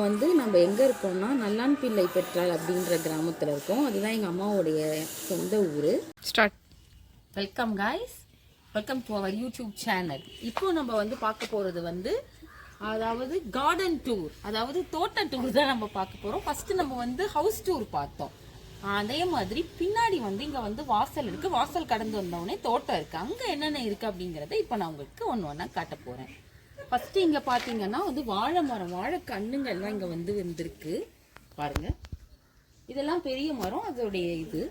வந்து நம்ம எங்கே இருக்கோம்னா நல்லான்பிள்ளை பெற்றால் அப்படின்ற கிராமத்தில் இருக்கோம். அதுதான் எங்கள் அம்மாவுடைய சொந்த ஊர். Start. Welcome guys, welcome to our YouTube channel. இப்போ நம்ம வந்து பார்க்க போகிறது வந்து அதாவது கார்டன் டூர், அதாவது தோட்ட டூர் தான் நம்ம பார்க்க போகிறோம். ஃபஸ்ட்டு நம்ம வந்து ஹவுஸ் டூர் பார்த்தோம். அதே மாதிரி பின்னாடி வந்து இங்கே வந்து வாசல் இருக்குது. வாசல் கடந்து வந்தோடனே தோட்டம் இருக்குது. அங்கே என்னென்ன இருக்குது அப்படிங்கிறத இப்போ நான் உங்களுக்கு ஒன்று ஒன்றா காட்ட போகிறேன். ஃபஸ்ட்டு இங்கே பார்த்தீங்கன்னா வந்து வாழை மரம், வாழை கண்ணுங்கள்லாம் இங்கே வந்து வந்திருக்கு பாருங்கள். இதெல்லாம் பெரிய மரம், அதோடைய இது.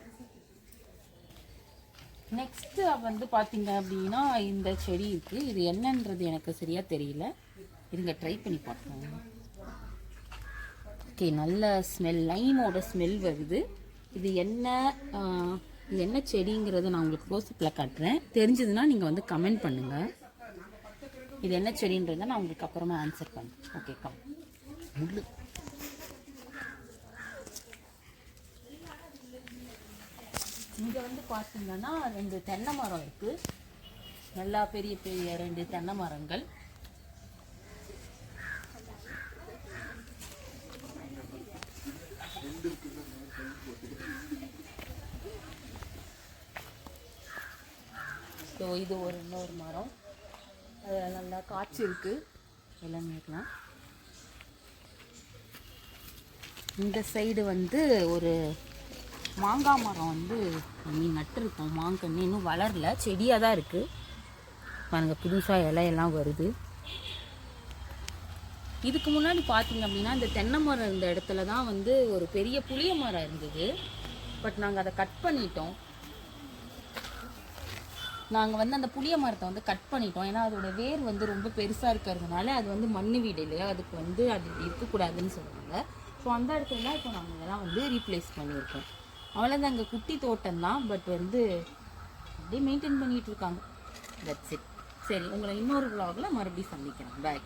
நெக்ஸ்ட்டு வந்து பார்த்தீங்க அப்படின்னா இந்த செடி இருக்குது. இது என்னன்றது எனக்கு சரியாக தெரியல, இருங்க ட்ரை பண்ணி பார்ப்போம். ஓகே, நல்ல ஸ்மெல், லைமோட ஸ்மெல் வருது. இது என்ன செடிங்கிறத நான் உங்களுக்கு க்ளோஸ்அப்பில் காட்டுறேன். தெரிஞ்சதுன்னா நீங்கள் வந்து கமெண்ட் பண்ணுங்கள். இது என்ன செடின்றதை நான் உங்களுக்கு அப்புறமா ஆன்சர் பண்ணேன். ஓகே, கம் முள்ளு. இங்கே வந்து பார்த்தீங்கன்னா 2 தென்னை மரம் இருக்குது. நல்லா பெரிய பெரிய 2 தென்னை மரங்கள். ஸோ இது இன்னொரு மரம், அதில் நல்லா காய்ச்சி இருக்குது, எல்லாம் இருக்கலாம். இந்த சைடு வந்து ஒரு மாங்காய் மரம் வந்து நட்டுருக்கோம். மாங்கன்று இன்னும் வளரல, செடியாக தான் இருக்குது பாருங்கள். புதுசாக இலையெல்லாம் வருது. இதுக்கு முன்னாடி பார்த்தீங்க அப்படின்னா இந்த தென்னை மரம் இருந்த இடத்துல தான் வந்து ஒரு பெரிய புளிய மரம் இருந்தது. பட் நாங்கள் அதை கட் பண்ணிட்டோம். நாங்கள் வந்து அந்த புளிய மரத்தை வந்து கட் பண்ணிட்டோம். ஏன்னா அதோட வேர் வந்து ரொம்ப பெருசாக இருக்கிறதுனால அது வந்து மண் வீடு இல்லையா, அதுக்கு வந்து அது இருக்கக்கூடாதுன்னு சொல்லுவாங்க. ஸோ அந்த இடத்துல தான் இப்போ நாங்கள் இதெல்லாம் வந்து ரீப்ளேஸ் பண்ணியிருக்கோம். அவ்வளோதான், அங்கே குட்டி தோட்டம் தான், பட் வந்து அப்படியே மெயின்டைன் பண்ணிகிட்டு இருக்காங்க. That's it. சரி, உங்களை இன்னொரு vlogல மறுபடியும் சந்திக்கிறேன். பாய்.